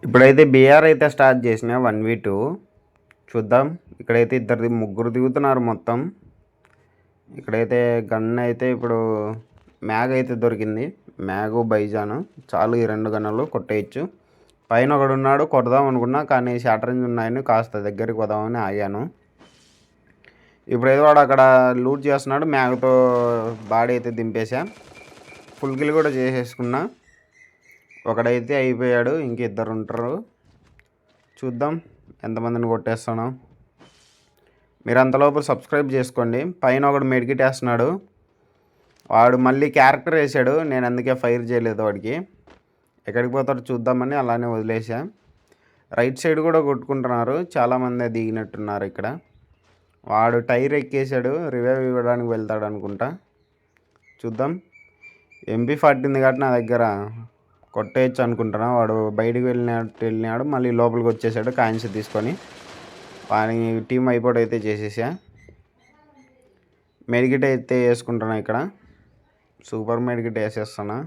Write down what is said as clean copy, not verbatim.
ఇప్పుడైతే బీఆర్ అయితే స్టార్ట్ చేసిన 1v2 చూద్దాం. ఇక్కడైతే ముగ్గురు దిగుతున్నారు మొత్తం. ఇక్కడైతే గన్ అయితే ఇప్పుడు మ్యాగ్ అయితే దొరికింది. మ్యాగు బైజాను చాలు, ఈ 2 గన్నులు కొట్టేయచ్చు. పైన ఒకడు ఉన్నాడు, కొడదాం అనుకున్నా కానీ షార్టరేంజ్ ఉన్నాయని కాస్త దగ్గరికి పోదామని ఆగాను. ఇప్పుడైతే వాడు అక్కడ లూట్ చేస్తున్నాడు. మ్యాగ్తో బాడీ అయితే దింపేశా. ఫుల్ కిల్ కూడా చేసేసుకున్నా. ఒకడైతే అయిపోయాడు, ఇంకిద్దరు ఉంటారు. చూద్దాం ఎంతమందిని కొట్టేస్తాను. మీరు అంతలోపు సబ్స్క్రైబ్ చేసుకోండి. పైన ఒకడు మెడికిట్ వేస్తున్నాడు. వాడు మళ్ళీ క్యారెక్టర్ వేసాడు, నేను అందుకే ఫైర్ చేయలేదు వాడికి. ఎక్కడికి పోతాడో చూద్దామని అలానే వదిలేసా. రైట్ సైడ్ కూడా కొట్టుకుంటున్నారు, చాలామంది దిగినట్టున్నారు ఇక్కడ. వాడు టైర్ ఎక్కేసాడు, రివైవ్ ఇవ్వడానికి వెళ్తాడు అనుకుంటా. చూద్దాం. MP40 ఉంది కాబట్టి నా దగ్గర కొట్టేయచ్చు అనుకుంటున్నా. వాడు బయటికి వెళ్ళినాడు, మళ్ళీ లోపలికి వచ్చేసాడు కాయిన్స్ తీసుకొని. వాని టీం అయిపోవడం అయితే చేసేసా. మెడికిట్ అయితే వేసుకుంటున్నా ఇక్కడ, సూపర్ మెడికిట్ వేసేస్తున్నా.